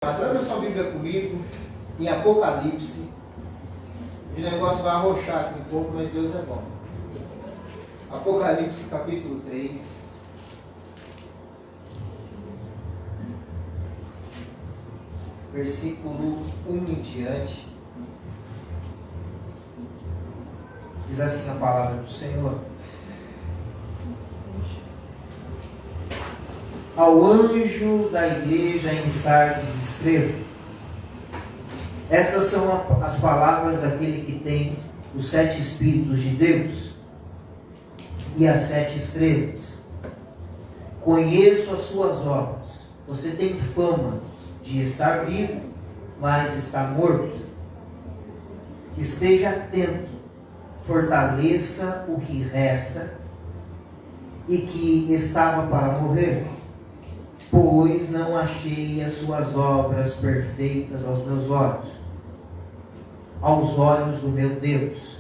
Abra sua Bíblia comigo em Apocalipse. O negócio vai arrochar aqui um pouco, mas Deus é bom. Apocalipse capítulo 3. Versículo 1 em diante. Diz assim a palavra do Senhor. Ao anjo da igreja em Sardes escreva: essas são as palavras daquele que tem os 7 Espíritos de Deus e as 7 estrelas. Conheço as suas obras. Você tem fama de estar vivo, mas está morto. Esteja atento, fortaleça o que resta e que estava para morrer, pois não achei as suas obras perfeitas aos meus olhos, aos olhos do meu Deus.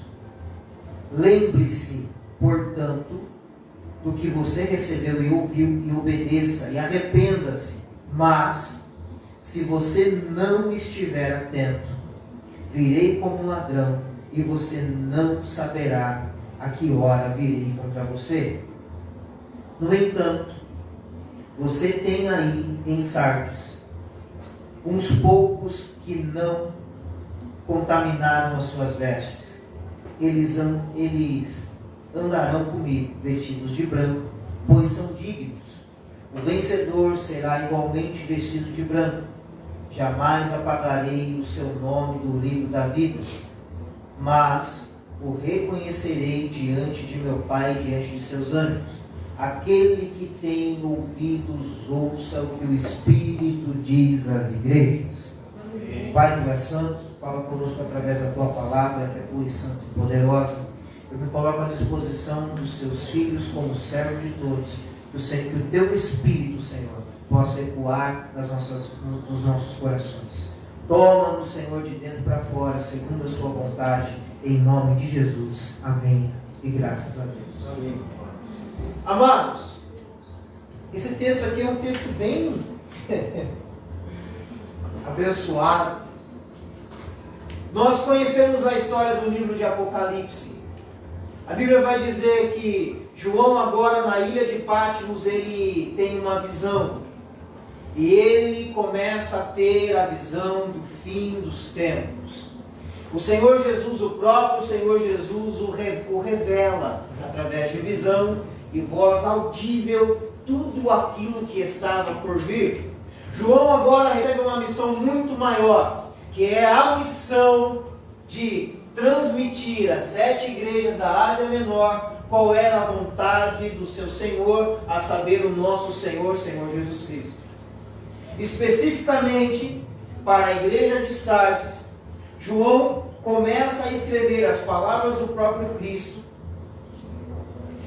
Lembre-se, portanto, do que você recebeu e ouviu, e obedeça, e arrependa-se. Mas, se você não estiver atento, virei como um ladrão, e você não saberá a que hora virei contra você. No entanto, você tem aí em Sardes uns poucos que não contaminaram as suas vestes. Eles andarão comigo vestidos de branco, pois são dignos. O vencedor será igualmente vestido de branco. Jamais apagarei o seu nome do livro da vida, mas o reconhecerei diante de meu Pai e diante de seus anjos. Aquele que tem ouvidos, ouça o que o Espírito diz às igrejas. Amém. Pai que é santo, fala conosco através da tua palavra, que é pura e santa e poderosa. Eu me coloco à disposição dos seus filhos como servo de todos. Eu sei que o teu Espírito, Senhor, possa ecoar nos nossos corações. Toma-nos, Senhor, de dentro para fora, segundo a sua vontade, em nome de Jesus. Amém. E graças a Deus. Amém. Amados, esse texto aqui é um texto bem abençoado. Nós conhecemos a história do livro de Apocalipse. A Bíblia vai dizer que João, agora na ilha de Patmos, ele tem uma visão. E ele começa a ter a visão do fim dos tempos. O Senhor Jesus, o próprio Senhor Jesus, o revela através de visão e voz audível tudo aquilo que estava por vir. João agora recebe uma missão muito maior, que é a missão de transmitir às 7 igrejas da Ásia Menor qual era a vontade do seu Senhor, a saber, o nosso Senhor Jesus Cristo. Especificamente para a igreja de Sardes, João começa a escrever as palavras do próprio Cristo.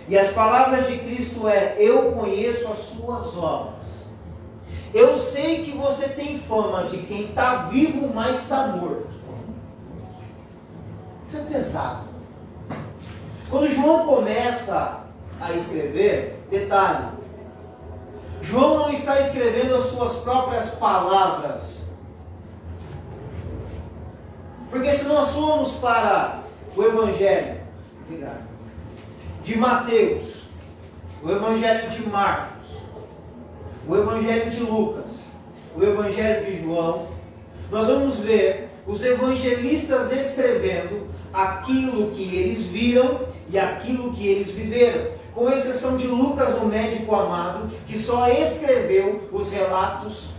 E as palavras de Cristo é: eu conheço as suas obras. Eu sei que você tem fama de quem está vivo, mas está morto. Isso é pesado. Quando João começa a escrever, detalhe, João não está escrevendo as suas próprias palavras. Porque se nós formos para o Evangelho, de Mateus, o Evangelho de Marcos, o Evangelho de Lucas, o Evangelho de João, nós vamos ver os evangelistas escrevendo aquilo que eles viram e aquilo que eles viveram, com exceção de Lucas, o médico amado, que só escreveu os relatos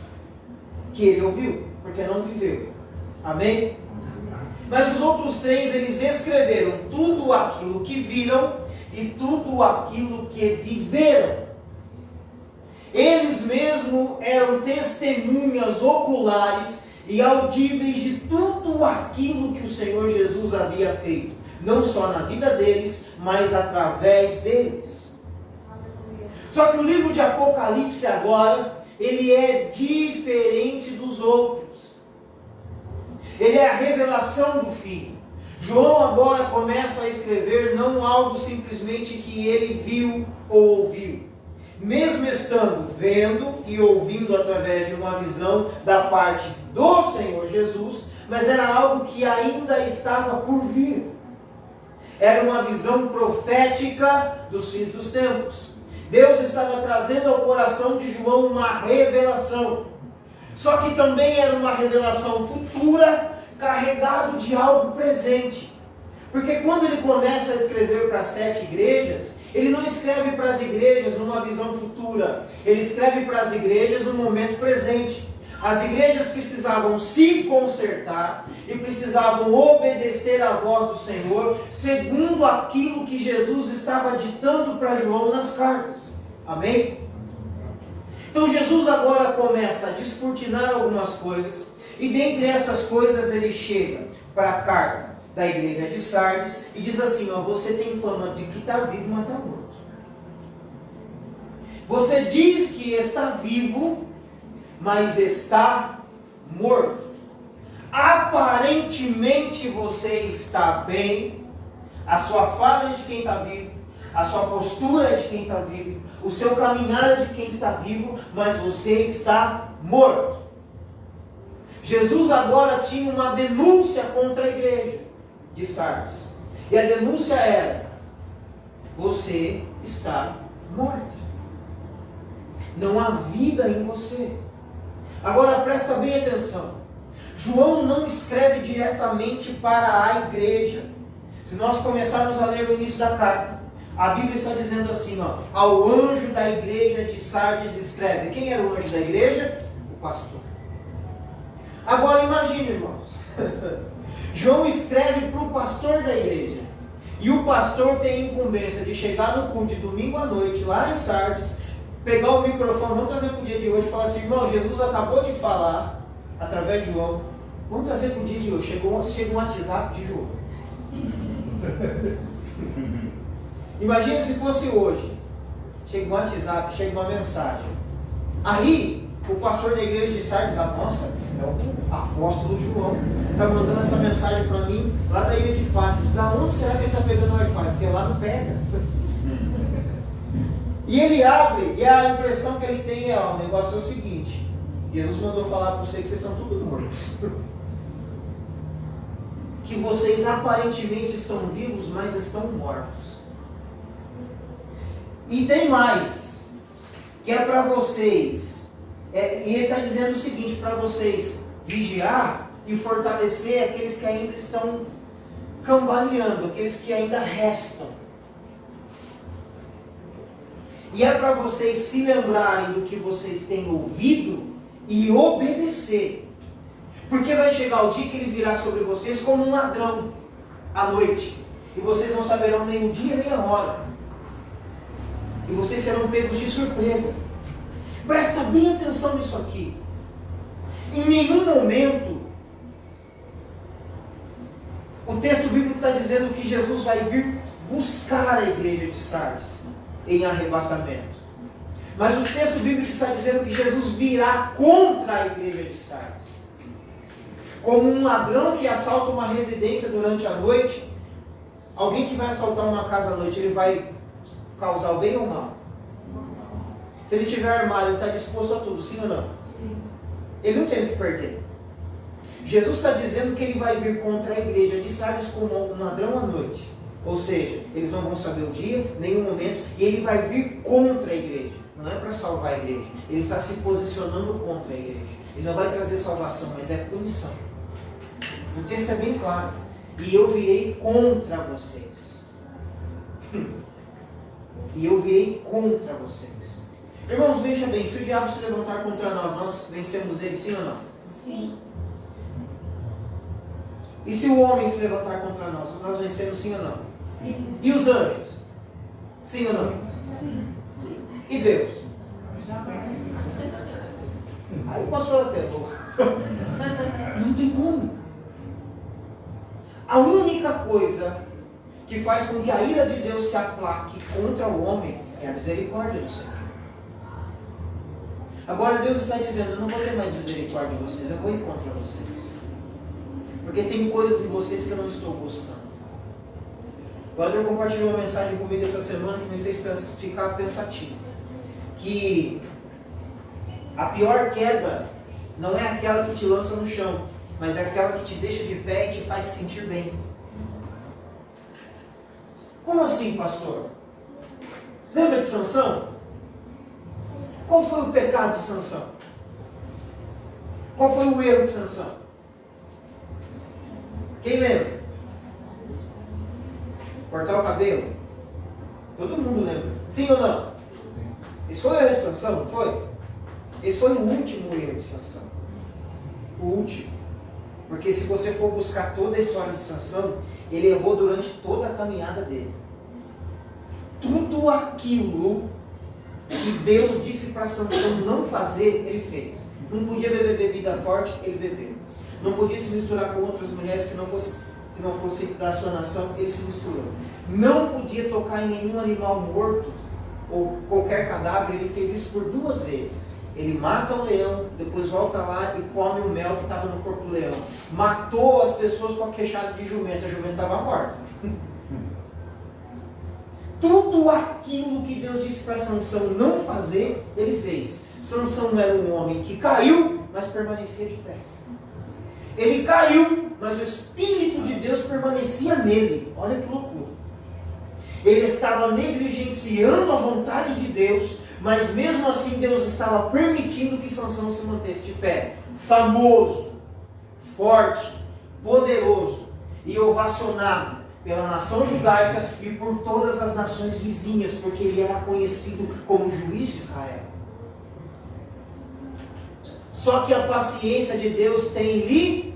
que ele ouviu, porque não viveu. Amém? Mas os outros 3, eles escreveram tudo aquilo que viram e tudo aquilo que viveram. Eles mesmos eram testemunhas oculares e audíveis de tudo aquilo que o Senhor Jesus havia feito, não só na vida deles, mas através deles. Só que o livro de Apocalipse agora, ele é diferente dos outros. Ele é a revelação do fim. João agora começa a escrever não algo simplesmente que ele viu ou ouviu. mesmo estando vendo e ouvindo através de uma visão da parte do Senhor Jesus, mas era algo que ainda estava por vir. Era uma visão profética dos fins dos tempos. Deus estava trazendo ao coração de João uma revelação. Só que também era uma revelação futura, carregado de algo presente. Porque quando ele começa a escrever para 7 igrejas, ele não escreve para as igrejas numa visão futura. Ele escreve para as igrejas no momento presente. As igrejas precisavam se consertar e precisavam obedecer à voz do Senhor, segundo aquilo que Jesus estava ditando para João nas cartas. Amém? Então Jesus agora começa a descortinar algumas coisas, e dentre essas coisas ele chega para a carta da igreja de Sardes e diz assim: ó, você tem fama de que está vivo, mas está morto. Você diz que está vivo, mas está morto. Aparentemente você está bem, a sua fala é de quem está vivo, a sua postura é de quem está vivo, o seu caminhar é de quem está vivo, mas você está morto. Jesus agora tinha uma denúncia contra a igreja de Sardes, e a denúncia era: você está morto, não há vida em você. Agora presta bem atenção, João não escreve diretamente para a igreja. Se nós começarmos a ler o início da carta, a Bíblia está dizendo assim, ó: ao anjo da igreja de Sardes escreve. Quem era o anjo da igreja? O pastor. Agora imagine, irmãos, João escreve para o pastor da igreja, e o pastor tem a incumbência de chegar no culto de domingo à noite, lá em Sardes, pegar o microfone, vamos trazer para o dia de hoje e falar assim: irmão, Jesus acabou de falar, através de João, vamos trazer para o dia de hoje. Chega um WhatsApp de João. Imagina se fosse hoje. Chega um WhatsApp, chega uma mensagem. Aí, o pastor da igreja de Sardes, nossa, é o apóstolo João, está mandando essa mensagem para mim, lá da ilha de Patmos. Da onde será que ele está pegando o Wi-Fi? Porque lá não pega. E ele abre, e a impressão que ele tem é: ó, o negócio é o seguinte, Jesus mandou falar para vocês que vocês estão todos mortos. Que vocês aparentemente estão vivos, mas estão mortos. E tem mais, que é para vocês, e ele está dizendo o seguinte, para vocês vigiar e fortalecer aqueles que ainda estão cambaleando, aqueles que ainda restam. E é para vocês se lembrarem do que vocês têm ouvido e obedecer. Porque vai chegar o dia que ele virá sobre vocês como um ladrão à noite. E vocês não saberão nem o dia nem a hora. E vocês serão pegos de surpresa. Presta bem atenção nisso aqui. Em nenhum momento o texto bíblico está dizendo que Jesus vai vir buscar a igreja de Sardes em arrebatamento. Mas o texto bíblico está dizendo que Jesus virá contra a igreja de Sardes. Como um ladrão que assalta uma residência durante a noite, alguém que vai assaltar uma casa à noite, ele vai causar o bem ou mal? Se ele tiver armado, ele está disposto a tudo, sim ou não? Sim. Ele não tem o que perder. Jesus está dizendo que ele vai vir contra a igreja de Sardes como um ladrão à noite. Ou seja, eles não vão saber o dia, nem o momento, e ele vai vir contra a igreja. Não é para salvar a igreja. Ele está se posicionando contra a igreja. Ele não vai trazer salvação, mas é punição. O texto é bem claro. E eu virei contra vocês. E eu virei contra vocês. Irmãos, veja bem, se o diabo se levantar contra nós, nós vencemos ele, sim ou não? Sim. E se o homem se levantar contra nós, nós vencemos, sim ou não? Sim. E os anjos? Sim ou não? Sim. E Deus? Jamais. Aí o pastor apelou. Não tem como. A única coisa que faz com que a ira de Deus se aplaque contra o homem é a misericórdia do Senhor. Agora Deus está dizendo: eu não vou ter mais misericórdia de vocês, eu vou ir contra vocês. Porque tem coisas em vocês que eu não estou gostando. O André compartilhou uma mensagem comigo essa semana que me fez ficar pensativo. que a pior queda não é aquela que te lança no chão, mas é aquela que te deixa de pé e te faz se sentir bem. Como assim, pastor? Lembra de Sansão? Qual foi o pecado de Sansão? Qual foi o erro de Sansão? Quem lembra? Cortar o cabelo? Todo mundo lembra. Sim ou não? Esse foi o erro de Sansão, não foi? Esse foi o último erro de Sansão. O último. Porque se você for buscar toda a história de Sansão, ele errou durante toda a caminhada dele. Tudo aquilo que Deus disse para Sansão não fazer, ele fez. Não podia beber bebida forte, ele bebeu. Não podia se misturar com outras mulheres que não fosse da sua nação, ele se misturou. Não podia tocar em nenhum animal morto ou qualquer cadáver, ele fez isso por 2 vezes. Ele mata o leão, depois volta lá e come o mel que estava no corpo do leão. Matou as pessoas com a queixada de jumento, a jumenta estava morta. Tudo aquilo que Deus disse para Sansão não fazer, ele fez. Sansão era um homem que caiu, mas permanecia de pé. Ele caiu, mas o Espírito de Deus permanecia nele. Olha que loucura. Ele estava negligenciando a vontade de Deus, mas mesmo assim Deus estava permitindo que Sansão se mantesse de pé. Famoso, forte, poderoso e ovacionado pela nação judaica e por todas as nações vizinhas, porque ele era conhecido como juiz de Israel. Só que a paciência de Deus tem limites.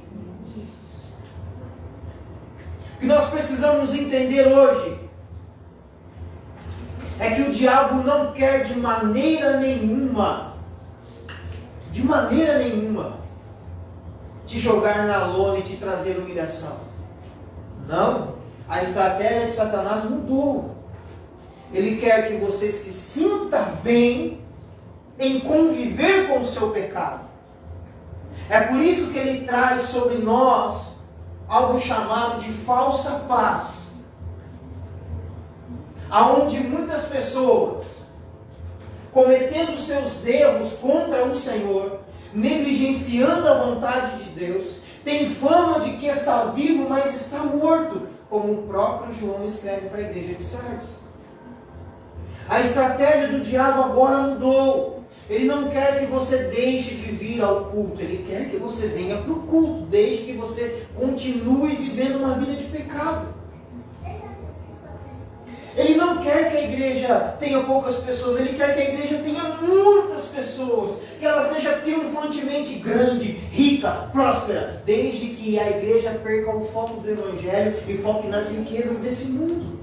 O que nós precisamos entender hoje é que o diabo não quer de maneira nenhuma, te jogar na lona e te trazer humilhação. Não. A estratégia de Satanás mudou. Ele quer que você se sinta bem em conviver com o seu pecado. É por isso que ele traz sobre nós algo chamado de falsa paz. Aonde muitas pessoas, cometendo seus erros contra o Senhor, negligenciando a vontade de Deus, tem fama de que está vivo, mas está morto, como o próprio João escreve para a igreja de Sardes. A estratégia do diabo agora mudou. Ele não quer que você deixe de vir ao culto, ele quer que você venha para o culto, desde que você continue vivendo uma vida de pecado. Ele não quer que a igreja tenha poucas pessoas, ele quer que a igreja tenha muitas pessoas, que ela seja triunfantemente grande, rica, próspera, desde que a igreja perca o foco do Evangelho e foque nas riquezas desse mundo.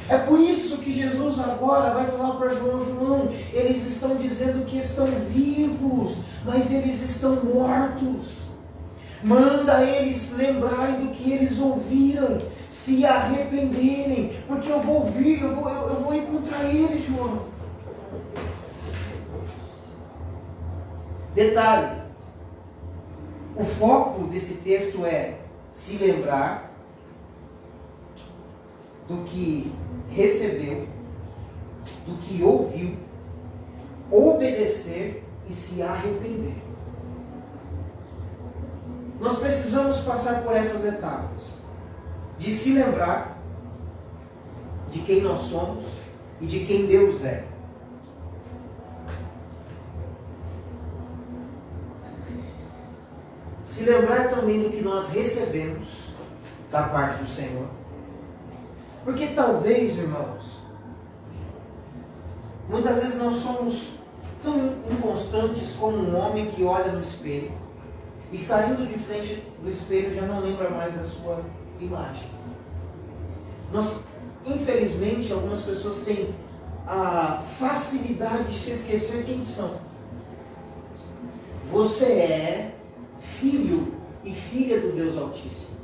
É por isso que Jesus agora vai falar para João, eles estão dizendo que estão vivos, mas eles estão mortos. Manda eles lembrarem do que eles ouviram, se arrependerem, porque eu vou vir, eu vou ir contra eles, João. Detalhe, o foco desse texto é se lembrar do que recebeu, do que ouviu, obedecer e se arrepender. Nós precisamos passar por essas etapas, de se lembrar de quem nós somos e de quem Deus é. Se lembrar também do que nós recebemos da parte do Senhor. Porque talvez, irmãos, muitas vezes nós somos tão inconstantes como um homem que olha no espelho e saindo de frente do espelho já não lembra mais da sua imagem. Nós, infelizmente, algumas pessoas têm a facilidade de se esquecer quem são. Você é filho e filha do Deus Altíssimo,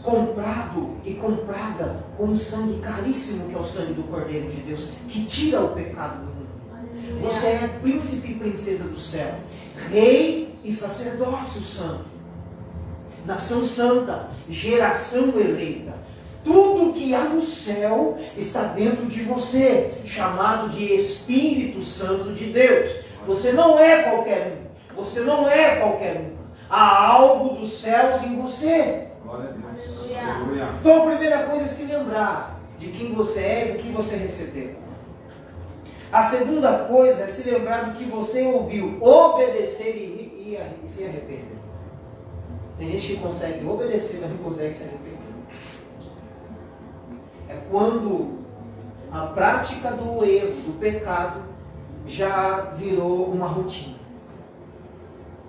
comprado e comprada com um sangue caríssimo, que é o sangue do Cordeiro de Deus, que tira o pecado do mundo. Você é príncipe e princesa do céu, rei e sacerdócio santo, nação santa, geração eleita, Tudo que há no céu está dentro de você, chamado de Espírito Santo de Deus. Você não é qualquer um. Você não é qualquer um. Há algo dos céus em você. Glória a Deus. Aleluia. Então a primeira coisa é se lembrar de quem você é e do que você recebeu. A segunda coisa é se lembrar do que você ouviu, obedecer e se arrepender. Tem gente que consegue obedecer, mas não consegue se arrepender. É quando a prática do erro, do pecado, já virou uma rotina.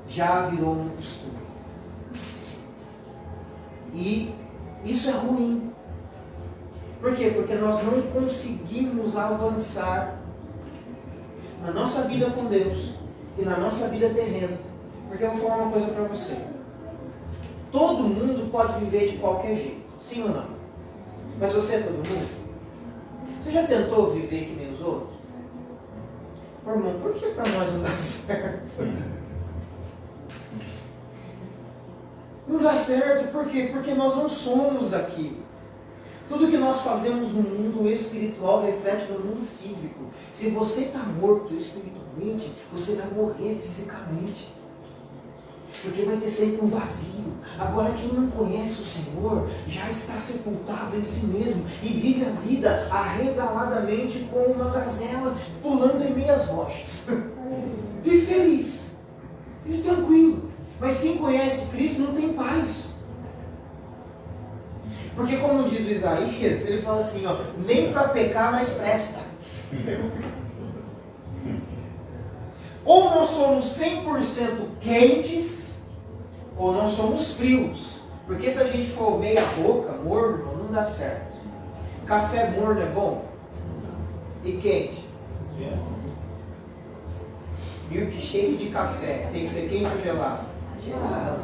Já virou um costume. E isso é ruim. Por quê? Porque nós não conseguimos avançar na nossa vida com Deus e na nossa vida terrena. Porque eu vou falar uma coisa para você. Todo mundo pode viver de qualquer jeito, sim ou não? Mas você é todo mundo? Você já tentou viver que nem os outros? Ô, irmão, por que para nós não dá certo? Não dá certo, por quê? Porque nós não somos daqui. Tudo que nós fazemos no mundo espiritual reflete no mundo físico. Se você está morto espiritualmente, você vai morrer fisicamente. Porque vai ter sempre um vazio. Agora quem não conhece o Senhor já está sepultado em si mesmo e vive a vida arregaladamente como uma gazela pulando em meias rochas. Vive feliz, vive tranquilo. Mas quem conhece Cristo não tem paz. Porque como diz o Isaías, ele fala assim, ó, nem para pecar mais presta. Ou nós somos 100% quentes, ou nós somos frios. Porque se a gente for meia boca, morno, não dá certo. Café morno é bom? E quente? Milkshake de café, tem que ser quente ou gelado? Gelado.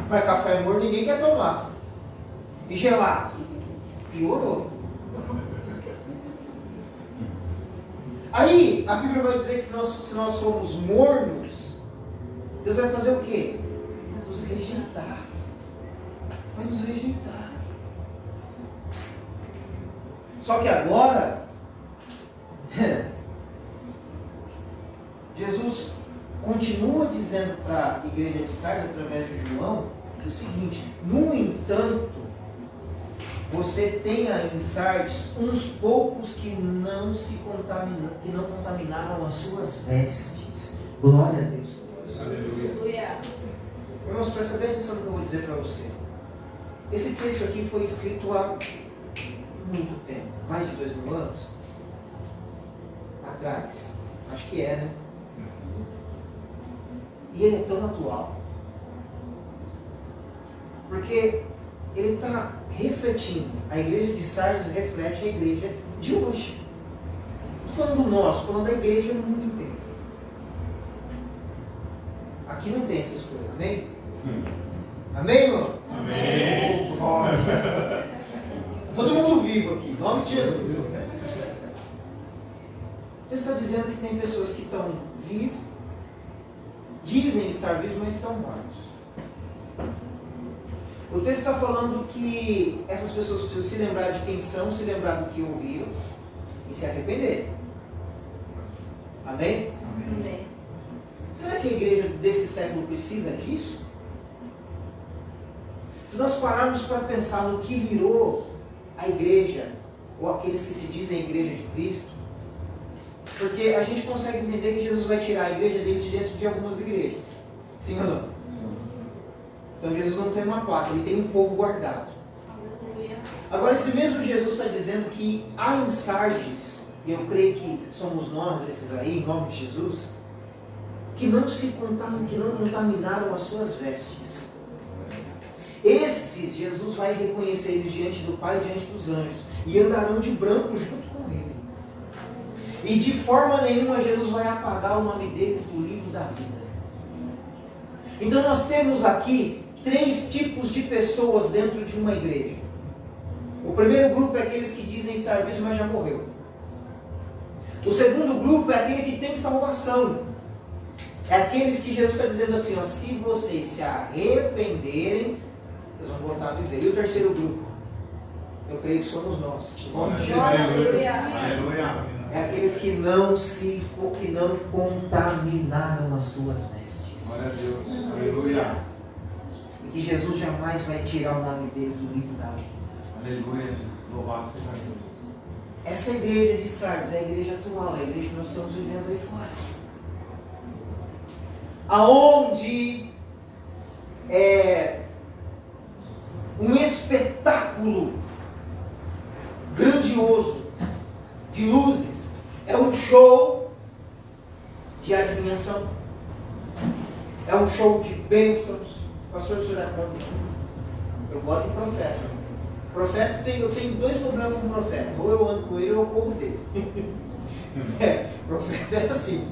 Mas café morno ninguém quer tomar. E gelado? Piorou. Aí, a Bíblia vai dizer que se nós formos mornos, Deus vai fazer o quê? Vai nos rejeitar. Vai nos rejeitar. Só que agora, Jesus continua dizendo para a igreja de Sardes, através de João, o seguinte: no entanto, você tem aí em Sardes uns poucos que não contaminaram as suas vestes. Glória a Deus. Aleluia. Irmãos, presta bem atenção no que eu vou dizer para você. Esse texto aqui foi escrito há muito tempo, mais de 2000 anos atrás. Acho que é, né? E ele é tão atual. Porque ele está refletindo. A igreja de Sardes reflete a igreja de hoje. Não estou falando do nosso, estou falando da igreja no mundo inteiro. Aqui não tem essas coisas, amém? Amém, irmão? Amém. Oh, glória. Todo mundo vivo aqui, em nome de Jesus. Você está dizendo que tem pessoas que estão vivas, dizem estar vivos, mas estão mortos. O texto está falando que essas pessoas precisam se lembrar de quem são, se lembrar do que ouviram e se arrepender. Amém? Amém. Será que a igreja desse século precisa disso? Se nós pararmos para pensar no que virou a igreja, ou aqueles que se dizem igreja de Cristo, porque a gente consegue entender que Jesus vai tirar a igreja dele de dentro de algumas igrejas. Sim ou não? Sim. Então Jesus não tem uma placa, ele tem um povo guardado. Aleluia. Agora, esse mesmo Jesus está dizendo que há em Sardes, e eu creio que somos nós, esses aí, em nome de Jesus, que não contaminaram as suas vestes. Esses, Jesus vai reconhecer eles diante do Pai e diante dos anjos, e andarão de branco junto com ele. E de forma nenhuma Jesus vai apagar o nome deles do livro da vida. Então nós temos aqui 3 tipos de pessoas dentro de uma igreja. O primeiro grupo é aqueles que dizem estar vivos, mas já morreu. O segundo grupo é aquele que tem salvação. É aqueles que Jesus está dizendo assim, ó, se vocês se arrependerem, Vocês vão voltar a viver. E o terceiro grupo? Eu creio que somos nós. Em nome de Jesus. Aleluia. É aqueles que não contaminaram as suas vestes. Glória a Deus. Aleluia. E que Jesus jamais vai tirar o nome deles do livro da vida. Aleluia. Louvado seja Deus. Essa igreja de Sardes é a igreja atual, é a igreja que nós estamos vivendo aí fora. Aonde é um espetáculo grandioso de luzes, é um show de adivinhação, é um show de bênçãos. Pastor, o senhor é contra? Eu gosto de profeta. Profeta, eu tenho dois problemas com o profeta: ou eu ando com ele ou eu corro dele. Profeta é assim.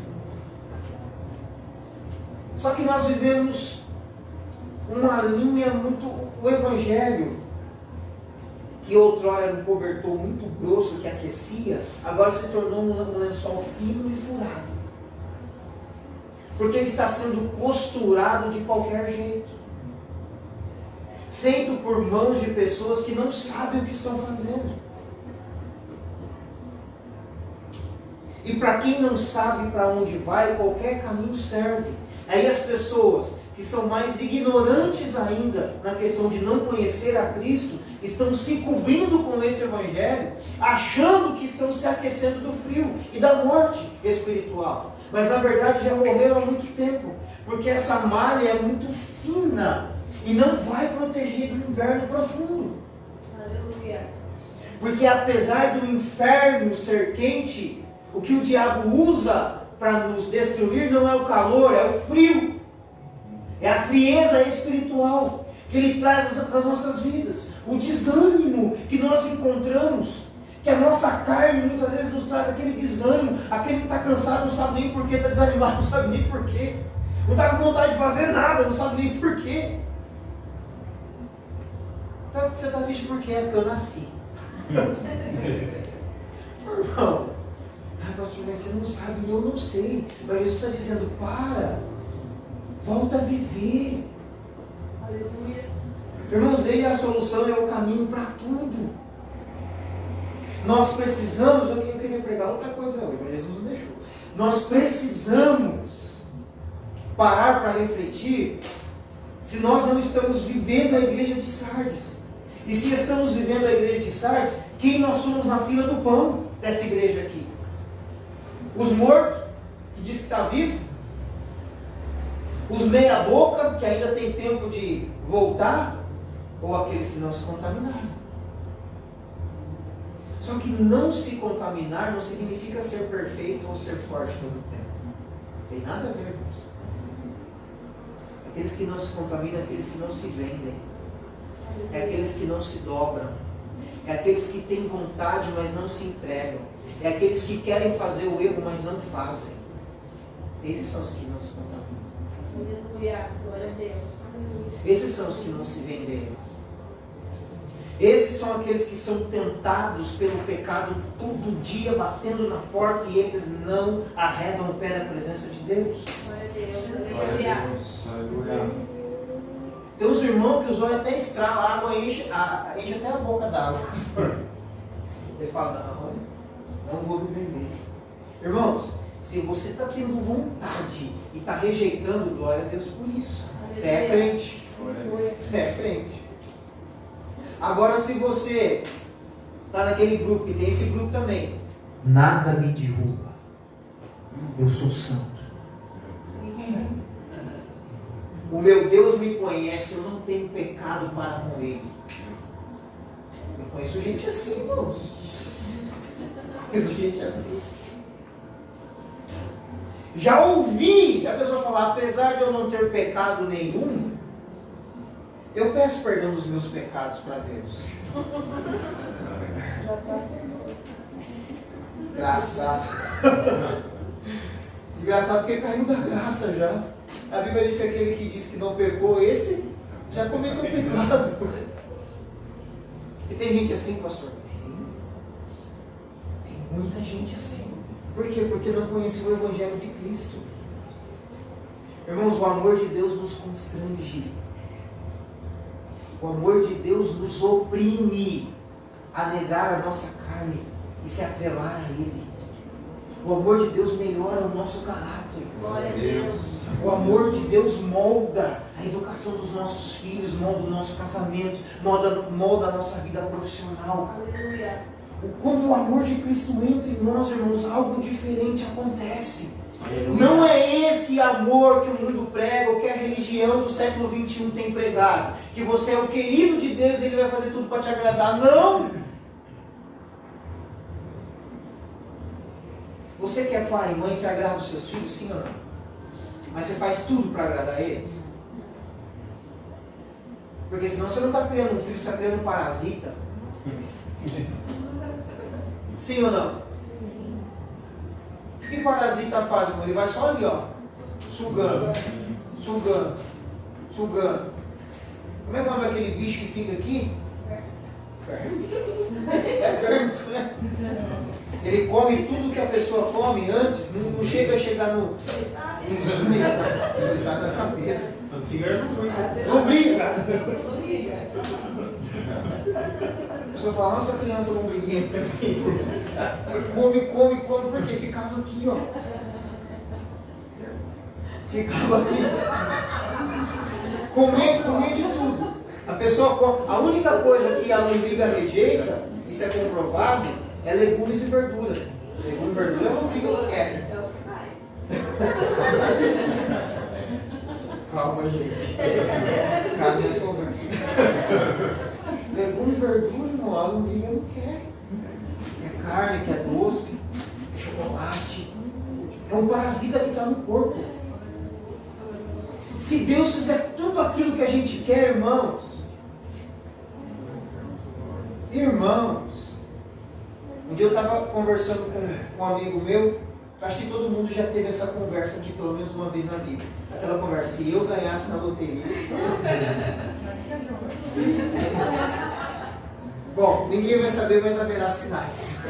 Só que nós vivemos uma linha muito. O evangelho, que outrora era um cobertor muito grosso que aquecia, agora se tornou um lençol fino e furado. Porque ele está sendo costurado de qualquer jeito. Feito por mãos de pessoas que não sabem o que estão fazendo. E para quem não sabe para onde vai, qualquer caminho serve. Aí as pessoas que são mais ignorantes ainda na questão de não conhecer a Cristo, estão se cobrindo com esse evangelho, achando que estão se aquecendo do frio e da morte espiritual. Mas na verdade já morreram há muito tempo, porque essa malha é muito fina e não vai proteger do inverno profundo. Aleluia. Porque apesar do inferno ser quente, o que o diabo usa para nos destruir não é o calor, é o frio. É a frieza espiritual que ele traz às nossas vidas. O desânimo que nós encontramos, que a nossa carne muitas vezes nos traz aquele desânimo, aquele que está cansado, não sabe nem porquê, está desanimado, não sabe nem porquê. Não está com vontade de fazer nada, não sabe nem porquê. Você está triste por quê? É porque eu nasci. Irmão, pastor, mas você não sabe, eu não sei. Mas Jesus está dizendo, volta a viver. Aleluia. Irmãos, ele é a solução, é o caminho para tudo. Nós precisamos, eu queria pregar outra coisa hoje, mas Jesus não deixou. Nós precisamos parar para refletir se nós não estamos vivendo a igreja de Sardes. E se estamos vivendo a igreja de Sardes, quem nós somos na fila do pão dessa igreja aqui? Os mortos, que diz que está vivo? Os meia boca, que ainda tem tempo de voltar? Ou aqueles que não se contaminaram? Só que não se contaminar não significa ser perfeito ou ser forte todo o tempo. Não tem nada a ver com isso. Aqueles que não se contaminam, aqueles que não se vendem. É aqueles que não se dobram. É aqueles que têm vontade, mas não se entregam. É aqueles que querem fazer o erro, mas não fazem. Esses são os que não se contaminam. Aleluia. Glória a Deus. Esses são os que não se venderam. Esses são aqueles que são tentados pelo pecado todo dia, batendo na porta, e eles não arredam o pé na presença de Deus. Glória a Deus. Glória a Aleluia. Deus. Aleluia. Tem uns irmãos que os olhos até estralam, a água enche até a boca d'água. Ele fala, não vou me vender. Irmãos, se você está tendo vontade e está rejeitando, glória a Deus por isso. Você é crente. Você é crente. Agora, se você está naquele grupo, e tem esse grupo também, nada me derruba. Eu sou santo. O meu Deus me conhece, eu não tenho pecado para com ele. Eu conheço gente assim, irmãos. Conheço gente assim. Já ouvi a pessoa falar, apesar de eu não ter pecado nenhum, eu peço perdão dos meus pecados para Deus. Desgraçado. Desgraçado porque caiu da graça já. A Bíblia diz que aquele que diz que não pecou, esse já cometeu pecado. E tem gente assim, pastor? Tem muita gente assim. Por quê? Porque não conheceu o Evangelho de Cristo. Irmãos, o amor de Deus nos constrange. O amor de Deus nos oprime a negar a nossa carne e se atrelar a Ele. O amor de Deus melhora o nosso caráter. Glória a Deus. O amor de Deus molda a educação dos nossos filhos, molda o nosso casamento, molda a nossa vida profissional. Aleluia. Quando o amor de Cristo entra em nós, irmãos, algo diferente acontece. Aleluia. Não é esse amor que o mundo prega, ou que a religião do século XXI tem pregado. Que você é o querido de Deus e Ele vai fazer tudo para te agradar. Não! Você que é pai e mãe, você agrada os seus filhos, sim ou não? Mas você faz tudo para agradar eles? Porque senão você não está criando um filho, você está criando um parasita. Sim ou não? O que parasita faz, irmão? Ele vai só ali, ó, sugando, sugando, sugando. Como é que é o nome daquele bicho que fica aqui? Verme. É verme, né? Ele come tudo que a pessoa come antes, não chega a chegar no... Ele tá na cabeça. Não briga! A pessoa fala, nossa criança lombriguenta aqui. Come, porque ficava aqui, ó. Ficava aqui. Comer de tudo. A pessoa come. A única coisa que a lombriga rejeita, isso é comprovado, é legumes e verdura. Legume e verdura a lombriga não quer. É os sinais. Calma, gente. Cadê as conversas? Legume e verdura, irmão, a lombriga não quer. É carne, que é doce, é chocolate. É um parasita que está no corpo. Se Deus fizer tudo aquilo que a gente quer, irmãos, um dia eu estava conversando com um amigo meu, acho que todo mundo já teve essa conversa aqui pelo menos uma vez na vida. Aquela conversa, se eu ganhasse na loteria... Bom, ninguém vai saber, mas haverá sinais.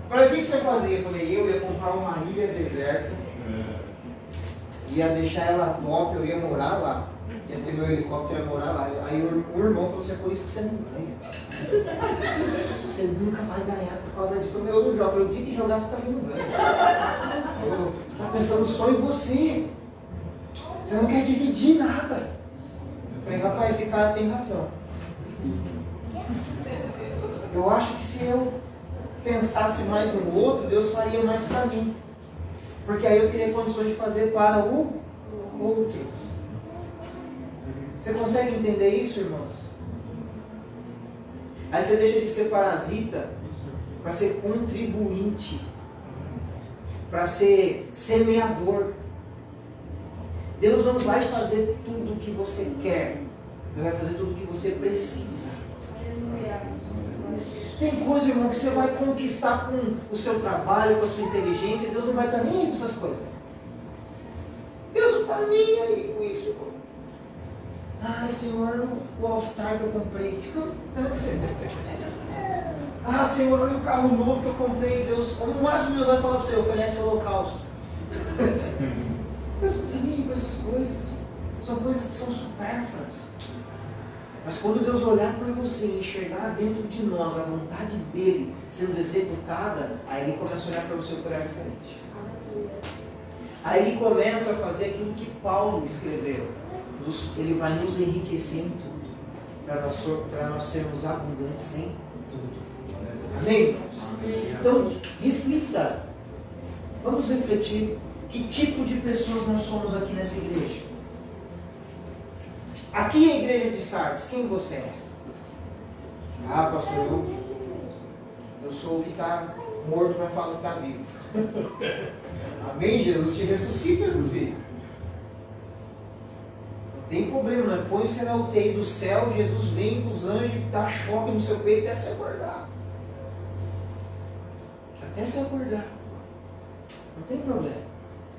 Falei, o que você fazia? Eu falei, eu ia comprar uma ilha deserta, ia deixar ela top, eu ia morar lá. Ia ter meu helicóptero, ia morar lá. Aí o irmão falou assim, é por isso que você não ganha. Você nunca vai ganhar por causa disso. Eu não jogo. Eu falei, o dia que jogar você também não ganha. Você está pensando só em você. Você não quer dividir nada. Eu falei, rapaz, esse cara tem razão. Eu acho que se eu pensasse mais no outro, Deus faria mais para mim. Porque aí eu teria condições de fazer para o outro. Você consegue entender isso, irmãos? Aí você deixa de ser parasita para ser contribuinte, para ser semeador. Deus não vai fazer tudo o que você quer, Deus vai fazer tudo o que você precisa. Tem coisa, irmão, que você vai conquistar com o seu trabalho, com a sua inteligência, e Deus não vai estar nem aí com essas coisas. Deus não está nem aí com isso, irmão. Ai, Senhor, o All-Star que eu comprei. Ah, Senhor, olha o carro novo que eu comprei. Deus, o máximo Deus vai falar para você, oferece o holocausto. Deus não está nem aí com essas coisas. São coisas que são supérfluas. Mas quando Deus olhar para você e enxergar dentro de nós a vontade dEle sendo executada, aí Ele começa a olhar para você com olhar diferente. Aí Ele começa a fazer aquilo que Paulo escreveu. Ele vai nos enriquecer em tudo, para nós sermos abundantes em tudo. Amém, irmãos? Então, reflita. Vamos refletir que tipo de pessoas nós somos aqui nessa igreja. Aqui é a igreja de Sardes, quem você é? Ah, pastor, eu sou o que está morto, mas falo que está vivo. Amém? Jesus te ressuscita, meu filho. Não tem problema, não é? Põe você na UTI do céu, Jesus vem com os anjos e dá choque no seu peito até se acordar. Até se acordar. Não tem problema.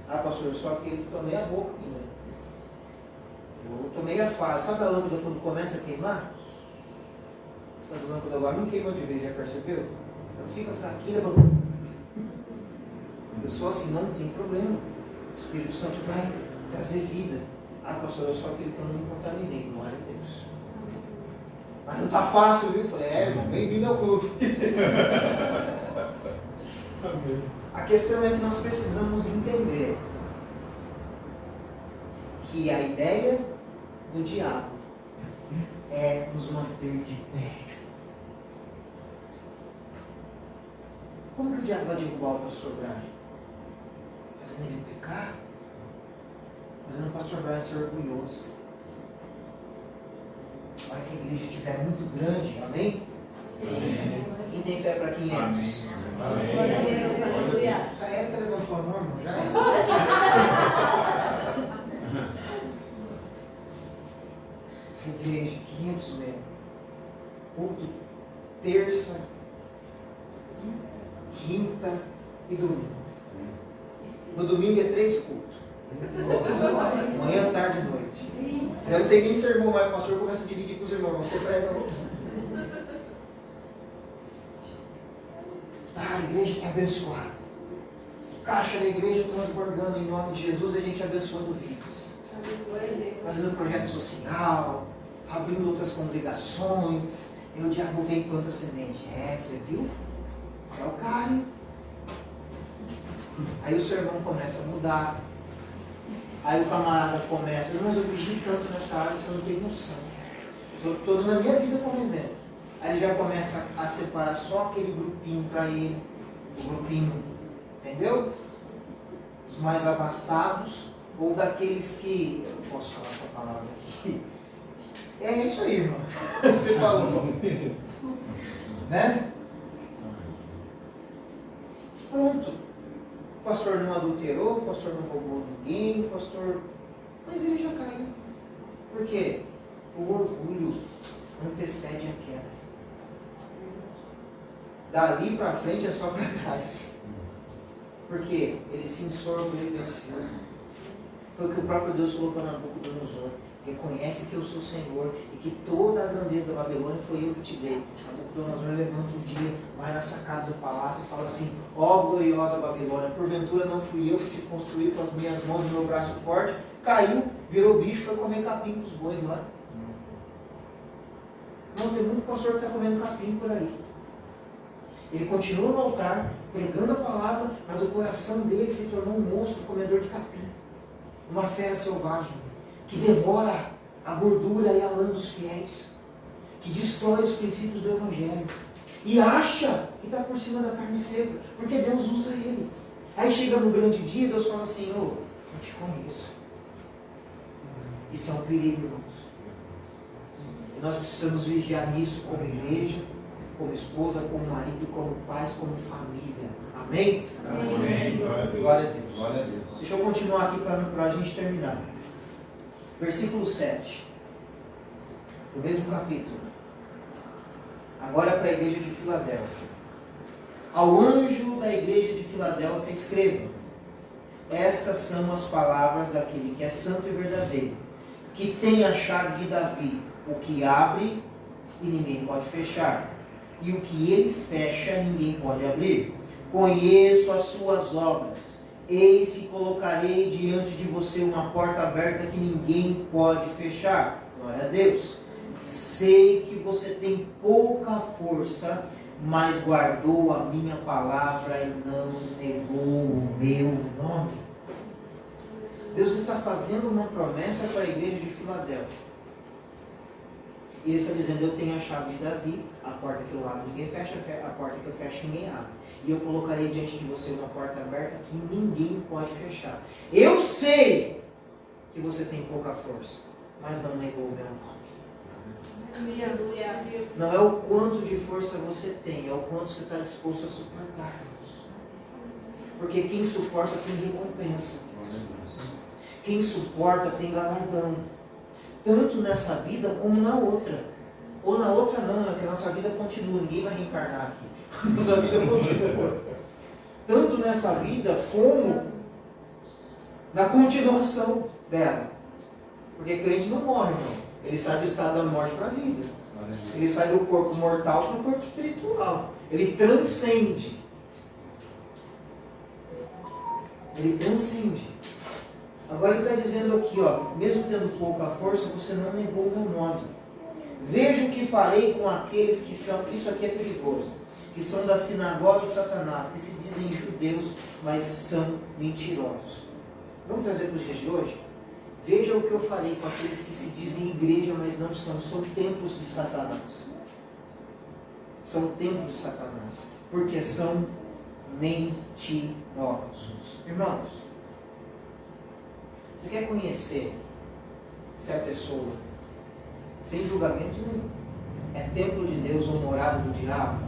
Ah, pastor, eu sou aquele que tomei a boca ainda. Eu tomei a fase. Sabe a lâmpada quando começa a queimar? Essas lâmpadas agora não queimam de vez, já percebeu? Ela fica fraquinha. Eu sou assim, não tem problema. O Espírito Santo vai trazer vida. Ah, pastor, eu só aquilo que eu não me contaminei, glória a Deus. Mas não está fácil, viu? Eu falei, irmão, bem-vindo ao clube. A questão é que nós precisamos entender que a ideia do diabo é nos manter de pé. Como que o diabo vai derrubar o pastor Brian? Fazendo ele pecar? Fazendo o pastor Brian ser orgulhoso. Para que a igreja estiver muito grande, amém? Amém. Quem tem fé para 500? Amém. Glória a Deus, aleluia. Essa época levantou a mão, irmão, já é. Igreja, 500 membros. Culto terça, quinta e domingo. No domingo é 3 cultos. Manhã, tarde e noite. Eu não tenho nem sermão, mas o pastor começa a dividir com os irmãos. Você prega outro. A igreja está abençoada. Caixa da igreja transbordando em nome de Jesus, a gente abençoando vidas. Fazendo projeto social, abrindo outras congregações. E o diabo vem e planta semente. É, você viu? Você é o cara, hein? Aí o sermão começa a mudar. Aí o camarada começa, irmãos, eu vivi tanto nessa área, você não tem noção. Estou dando a minha vida como exemplo. Aí ele já começa a separar só aquele grupinho para ele, o grupinho, entendeu? Os mais abastados, ou daqueles que, eu não posso falar essa palavra aqui. É isso aí, irmão. Você falou. Né? Pronto. O pastor não adulterou, o pastor não roubou ninguém, o pastor... Mas ele já caiu. Por quê? O orgulho antecede a queda. Dali para frente é só para trás. Porque ele se ensoberbeceu. Foi o que o próprio Deus colocou na boca do Nabucodonosor. Reconhece que eu sou o Senhor e que toda a grandeza da Babilônia foi eu que te dei. Nabucodonosor levanta um dia, vai na sacada do palácio e fala assim: ó gloriosa Babilônia, porventura não fui eu que te construí com as minhas mãos e meu braço forte? Caiu, virou bicho, foi comer capim com os bois lá. Não, tem muito pastor que está comendo capim por aí. Ele continua no altar, pregando a palavra, mas o coração dele se tornou um monstro comedor de capim. Uma fera selvagem, que devora a gordura e a lã dos fiéis, que destrói os princípios do Evangelho, e acha que está por cima da carne seca, porque Deus usa ele. Aí chega no grande dia, Deus fala assim: ô, eu te conheço. Isso é um perigo, irmãos. E nós precisamos vigiar nisso como igreja, como esposa, como marido, como pais, como família. Amém? Amém. Glória a Deus. Glória a Deus. Deixa eu continuar aqui para a gente terminar. Versículo 7. Do mesmo capítulo. Agora para a igreja de Filadélfia. Ao anjo da igreja de Filadélfia escreva: estas são as palavras daquele que é santo e verdadeiro, que tem a chave de Davi, o que abre e ninguém pode fechar, e o que ele fecha ninguém pode abrir. Conheço as suas obras, eis que colocarei diante de você uma porta aberta que ninguém pode fechar. Glória a Deus. Sei que você tem pouca força, mas guardou a minha palavra e não negou o meu nome. Deus está fazendo uma promessa para a igreja de Filadélfia. E ele está dizendo: eu tenho a chave de Davi, a porta que eu abro ninguém fecha, a porta que eu fecho ninguém abre. E eu colocarei diante de você uma porta aberta que ninguém pode fechar. Eu sei que você tem pouca força, mas não negou o meu nome. Não é o quanto de força você tem, é o quanto você está disposto a suportar. Porque quem suporta tem recompensa. Quem suporta tem galardão. Tanto nessa vida como na outra. Ou na outra não, né? Porque a nossa vida continua, ninguém vai reencarnar aqui. Nossa vida continua. Tanto nessa vida como na continuação dela. Porque crente não morre, não. Ele sai do estado da morte para a vida. Ele sai do corpo mortal para o corpo espiritual. Ele transcende. Ele transcende. Agora ele está dizendo aqui, ó, mesmo tendo pouca força, você não negou o meu nome. Veja o que farei com aqueles que são, isso aqui é perigoso, que são da sinagoga de Satanás, que se dizem judeus, mas são mentirosos. Vamos trazer para os dias de hoje? Veja o que eu farei com aqueles que se dizem igreja, mas não são. São templos de Satanás. São templos de Satanás. Porque são mentirosos. Irmãos, você quer conhecer se a pessoa, sem julgamento nenhum, é templo de Deus ou morada do diabo?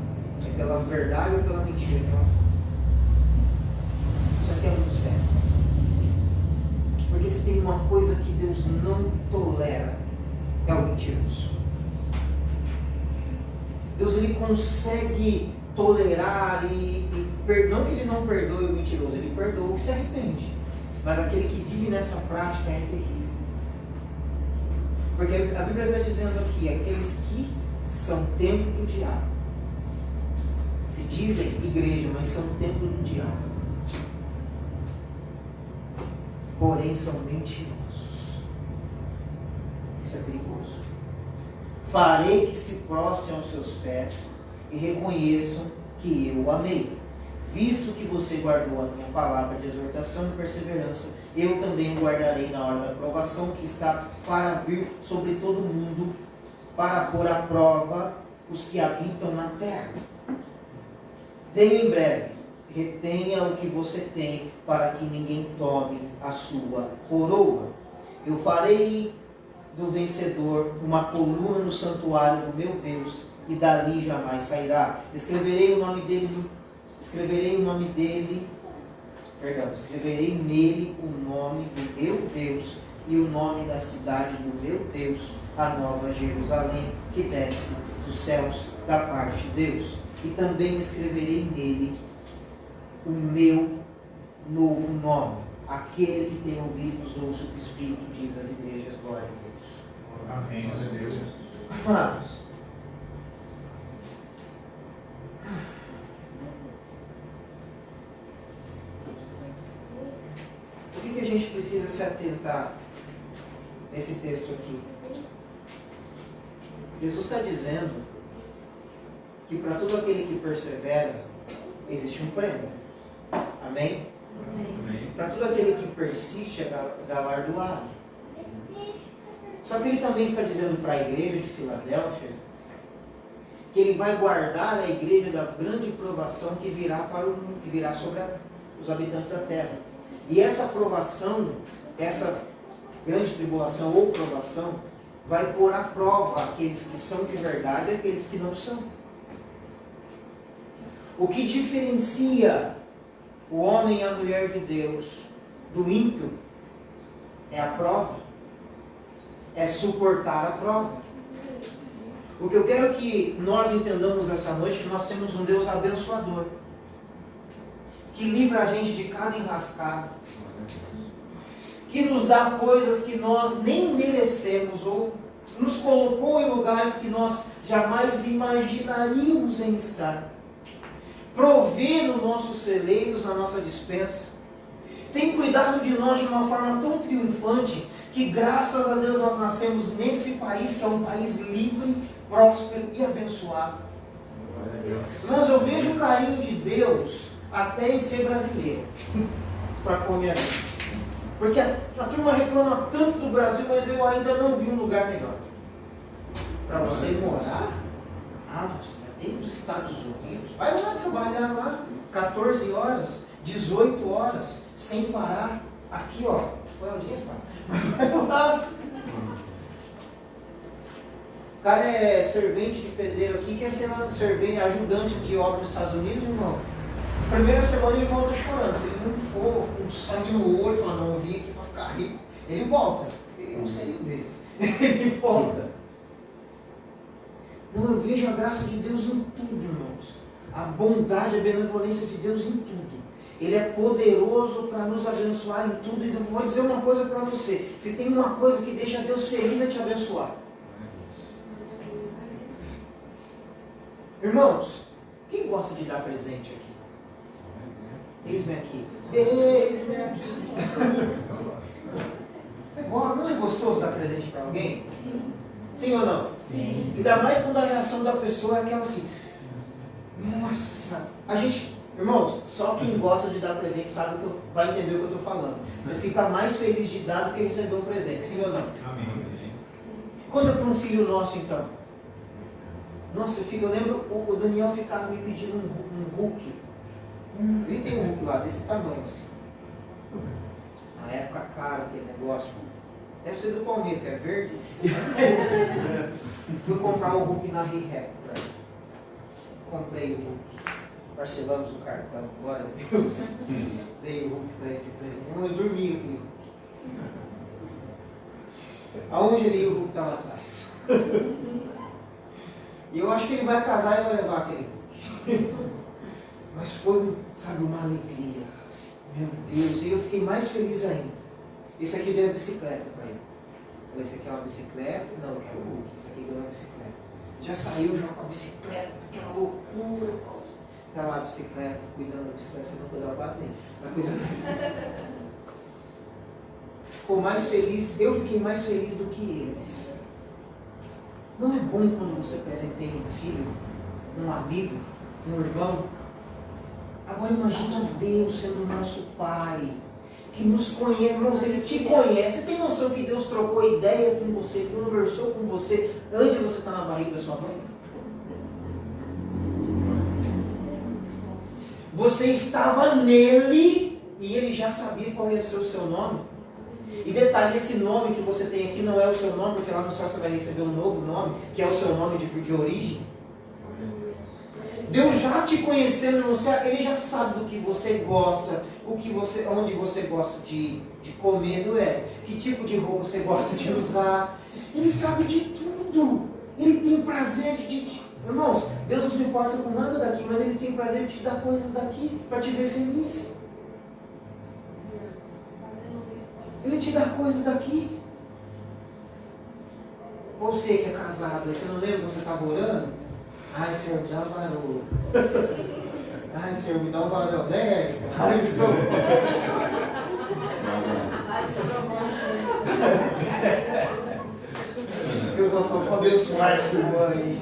É pela verdade ou pela mentira que ela fala? Isso aqui é muito sério. Porque se tem uma coisa que Deus não tolera, é o mentiroso. Deus, ele consegue tolerar não que ele não perdoe o mentiroso, ele perdoa o que se arrepende. Mas aquele que vive nessa prática é terrível. Porque a Bíblia está dizendo aqui, aqueles que são templo do diabo. Se dizem igreja, mas são templo do diabo. Porém são mentirosos. Isso é perigoso. Farei que se prostrem aos seus pés e reconheçam que eu o amei. Visto que você guardou a minha palavra de exortação e perseverança, eu também o guardarei na hora da provação que está para vir sobre todo o mundo, para pôr à prova os que habitam na terra. Venho em breve. Retenha o que você tem, para que ninguém tome a sua coroa. Eu farei do vencedor uma coluna no santuário do meu Deus, e dali jamais sairá. Escreverei nele o nome do meu Deus, e o nome da cidade do meu Deus, a nova Jerusalém, que desce dos céus da parte de Deus. E também escreverei nele o meu novo nome. Aquele que tem ouvidos, ouça o que o Espírito diz às igrejas. Glória a Deus. Amém. Amados, o que a gente precisa se atentar nesse texto aqui? Jesus está dizendo que para todo aquele que persevera, existe um prêmio. Amém? Amém. Para todo aquele que persiste é galardoado. Só que ele também está dizendo para a igreja de Filadélfia que ele vai guardar a igreja da grande provação que virá para o mundo, que virá sobre os habitantes da terra. E essa provação, essa grande tribulação ou provação, vai pôr à prova aqueles que são de verdade e aqueles que não são. O que diferencia o homem e a mulher de Deus do ímpio é a prova, é suportar a prova. O que eu quero que nós entendamos essa noite é que nós temos um Deus abençoador, que livra a gente de cada enrascada, que nos dá coisas que nós nem merecemos, ou nos colocou em lugares que nós jamais imaginaríamos em estar. Provê nos nossos celeiros, na nossa despensa. Tem cuidado de nós de uma forma tão triunfante que graças a Deus nós nascemos nesse país que é um país livre, próspero e abençoado. Mas eu vejo o carinho de Deus até em ser brasileiro para comer aqui. Porque a turma reclama tanto do Brasil, mas eu ainda não vi um lugar melhor. Para você morar, tem os Estados Unidos. Vai lá trabalhar lá, 14 horas, 18 horas, sem parar. Aqui, ó, foi o dia, vai lá. O cara é servente de pedreiro aqui, quer ser servente, ajudante de obra nos Estados Unidos, irmão. Primeira semana ele volta chorando. Se ele não for com sangue no olho, falando, não, eu vim aqui para ficar rico, ele volta. Eu seria um desse. Ele volta. Não, eu vejo a graça de Deus em tudo, irmãos. A bondade, a benevolência de Deus em tudo. Ele é poderoso para nos abençoar em tudo. E eu vou dizer uma coisa para você. Se tem uma coisa que deixa Deus feliz é te abençoar. Irmãos, quem gosta de dar presente aqui? Eis-me aqui. Eis-me aqui. presente para alguém? Sim. Sim ou não? Sim. Ainda mais quando a reação da pessoa é aquela assim, nossa, a gente, irmãos, só quem gosta de dar presente sabe que vai entender o que eu estou falando. Você fica mais feliz de dar do que receber um presente, sim ou não? Amém. Conta para um filho nosso então. Nossa, eu lembro, o Daniel ficava me pedindo um Hulk. Ele tem um Hulk lá, desse tamanho assim. Na época caro aquele negócio. Deve ser do Palmeiras, que é verde. Fui comprar o Hulk na Re-Rap. Comprei o Hulk. Parcelamos o cartão, glória a Deus. Dei o Hulk para ele de presente. Eu dormi aquele Hulk. Aonde ele ia, o Hulk estava atrás. E eu acho que ele vai casar e vai levar aquele Hulk. Mas foi, sabe, uma alegria. Meu Deus, e eu fiquei mais feliz ainda. Esse aqui deu a bicicleta para ele. Eu falei, esse aqui é uma bicicleta? Não, eu quero o Hulk. Esse aqui deu uma bicicleta. Já saiu já com a bicicleta, aquela loucura. Tá lá a bicicleta, cuidando da bicicleta, você não cuidava para nem. Tá cuidando. Ficou mais feliz, eu fiquei mais feliz do que eles. Não é bom quando você presenteia um filho, um amigo, um irmão? Agora imagina Deus sendo nosso Pai, que nos conhece, irmãos, Ele te conhece. Você tem noção que Deus trocou ideia com você, conversou com você antes de você estar na barriga da sua mãe? Você estava nele e Ele já sabia qual ia ser o seu nome. E detalhe, esse nome que você tem aqui não é o seu nome, porque lá no céu você vai receber um novo nome, que é o seu nome de origem. Deus já te conhecendo no céu, Ele já sabe do que você gosta, onde você gosta de comer, não é? Que tipo de roupa você gosta de usar. Ele sabe de tudo. Ele tem prazer de irmãos, Deus não se importa com nada daqui, mas Ele tem prazer de te dar coisas daqui para te ver feliz. Ele te dá coisas daqui. Ou você que é casado, você não lembra que você estava orando? Ai, Senhor, me dá um varão. Ai, Senhor, me dá um varão, né, Érica? Ai, Senhor. Deus vai abençoar essa irmã aí.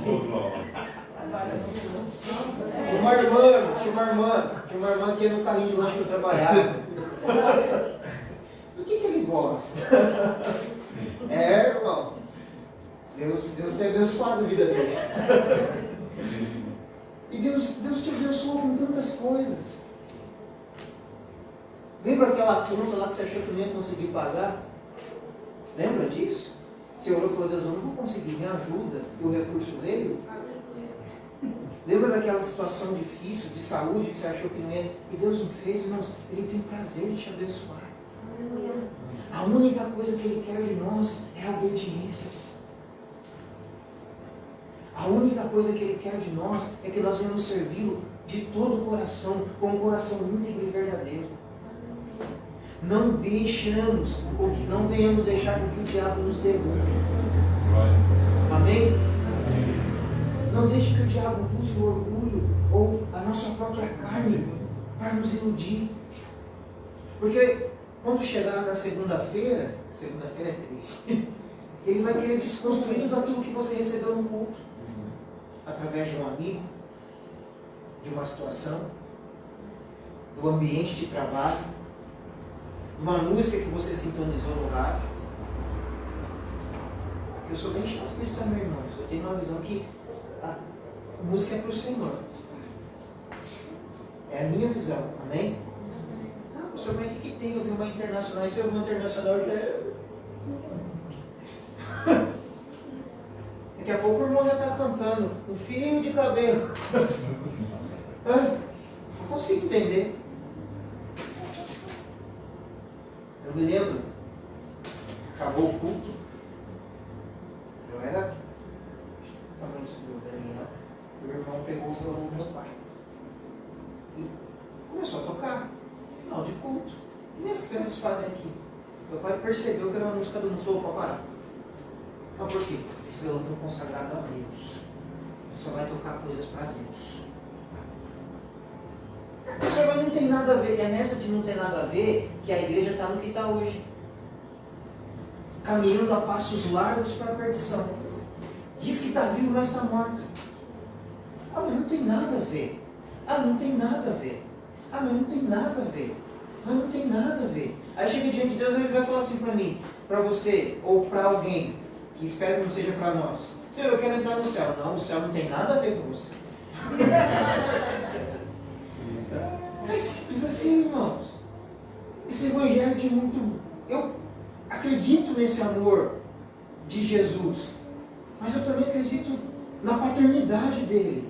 Tinha uma irmã que ia no carrinho de lanche que eu trabalhava. Do que ele gosta? Irmão. Deus tem abençoado a vida dele. E Deus te abençoou com tantas coisas. Lembra aquela conta lá que você achou que não ia conseguir pagar? Lembra disso? Você orou e falou, Deus, eu não vou conseguir, me ajuda. E o recurso veio? Lembra daquela situação difícil de saúde que você achou que não ia? E Deus não fez, irmãos. Ele tem prazer de te abençoar. A única coisa que Ele quer de nós é a obediência. A única coisa que Ele quer de nós é que nós venhamos servi-lo de todo o coração, com um coração íntegro e verdadeiro. Não venhamos deixar com que o diabo nos derrube. Amém? Não deixe que o diabo use o orgulho ou a nossa própria carne para nos iludir. Porque quando chegar na segunda-feira é triste, ele vai querer desconstruir tudo aquilo que você recebeu no culto. Através de um amigo, de uma situação, do ambiente de trabalho, de uma música que você sintonizou no rádio. Eu sou bem chato com isso também, irmãos. Eu tenho uma visão que a música é para o Senhor. É a minha visão, amém? Ah, pastor, mas o que tem? Eu vi uma internacional, e se eu vi uma internacional, já é... Daqui a pouco o irmão já está cantando um fio de cabelo. Não consigo entender. Eu me lembro, acabou o culto, eu era tamanho do Daniel, e o irmão pegou o violão do meu pai e começou a tocar, final de culto. O que as crianças fazem aqui? Meu pai percebeu que era uma música do mundo, falou para parar. Não, por quê? Esse violão foi consagrado a Deus. Só vai tocar coisas para Deus. Mas não tem nada a ver. É nessa de não ter nada a ver que a igreja está no que está hoje. caminhando a passos largos para a perdição. Diz que está vivo, mas está morto. Ah, mas não tem nada a ver. Ah, não tem nada a ver. Ah, mas não tem nada a ver. Mas não tem nada a ver. Aí chega diante de Deus e ele vai falar assim para mim, para você, ou para alguém, que espero que não seja para nós. Senhor, eu quero entrar no céu. Não, o céu não tem nada a ver com você. É simples assim, irmãos. Esse evangelho de muito... Eu acredito nesse amor de Jesus, mas eu também acredito na paternidade dele.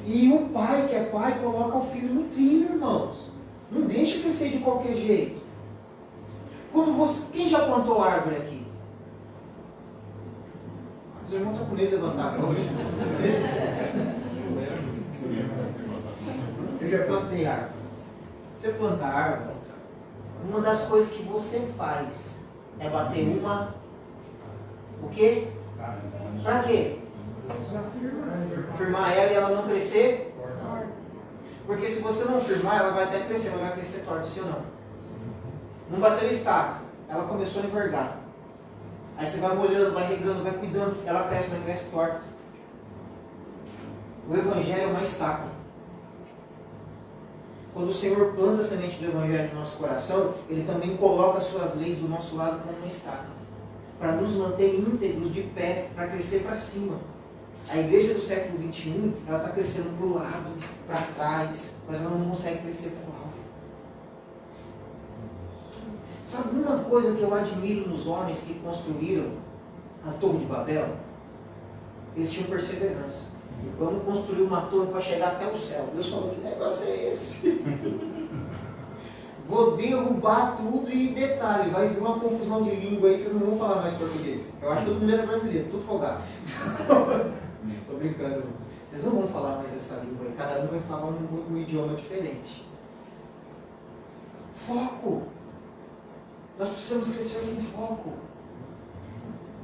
E o pai, que é pai, coloca o filho no trilho, irmãos. Não deixa crescer de qualquer jeito. Quando você... Quem já plantou árvore aqui? Os irmãos estão com medo de levantar a mão. Eu já plantei árvore. Você planta árvore, uma das coisas que você faz é bater uma... O quê? Pra quê? Firmar ela e ela não crescer? Porque se você não firmar, ela vai até crescer, mas vai crescer torta, sim ou não? Não bateu estaca, ela começou a envergar. Aí você vai molhando, vai regando, vai cuidando, ela cresce, mas cresce torta. O Evangelho é uma estaca. Quando o Senhor planta a semente do Evangelho no nosso coração, Ele também coloca as suas leis do nosso lado como uma estaca, para nos manter íntegros de pé, para crescer para cima. A igreja do século XXI, ela está crescendo para o lado, para trás, mas ela não consegue crescer para o alto. Sabe uma coisa que eu admiro nos homens que construíram a Torre de Babel? Eles tinham perseverança. Vamos construir uma torre para chegar até o céu. Deus falou, que negócio é esse? Vou derrubar tudo e detalhe, vai vir uma confusão de língua aí, vocês não vão falar mais português. Eu acho que todo mundo era brasileiro, tudo folgado. Tô brincando. Vocês não vão falar mais essa língua aí, cada um vai falar um idioma diferente. Foco. Nós precisamos crescer com foco.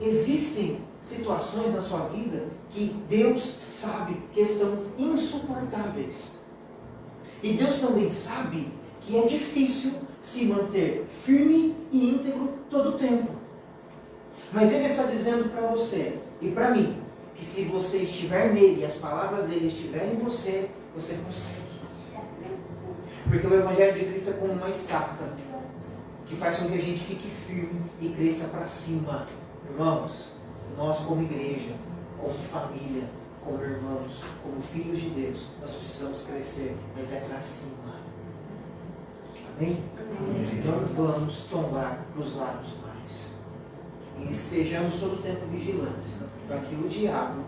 Existem situações na sua vida que Deus sabe que estão insuportáveis. E Deus também sabe que é difícil se manter firme e íntegro todo o tempo. Mas Ele está dizendo para você e para mim, que se você estiver nele e as palavras dele estiverem em você, você consegue. Porque o Evangelho de Cristo é como uma estaca, que faz com que a gente fique firme e cresça para cima. Irmãos, nós como igreja, como família, como irmãos, como filhos de Deus, nós precisamos crescer, mas é para cima. Amém? Amém? Não vamos tombar para os lados mais. E estejamos todo o tempo vigilantes, para que o diabo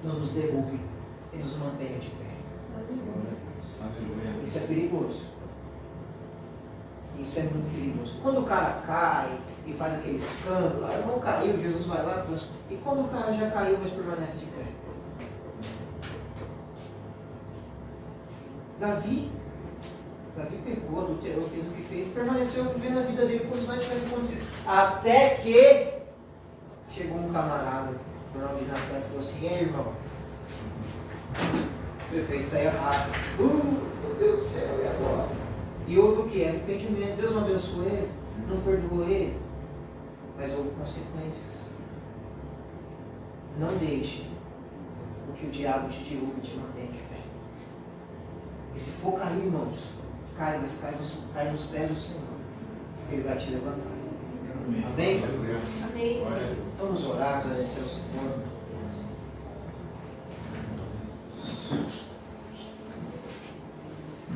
não nos derrube e nos mantenha de pé. Isso é perigoso. Isso é muito perigoso. Quando o cara cai e faz aquele escândalo, o irmão caiu, Jesus vai lá, e quando o cara já caiu, mas permanece de pé? Davi pecou, adulterou, fez o que fez, permaneceu vivendo a vida dele como se nada tivesse acontecido. Até que chegou um camarada, o nome de Natan, e falou assim, ei irmão, o que você fez está errado. Meu Deus do céu, e agora? E houve o que? Arrependimento. Deus não abençoou ele, não perdoou ele, mas houve consequências. Não deixe o que o diabo te derruba e te mantém de pé. E se for cair, irmãos, cai, mas cai nos pés do Senhor. Ele vai te levantar. Amém? Amém. Vamos orar, agradecer ao Senhor.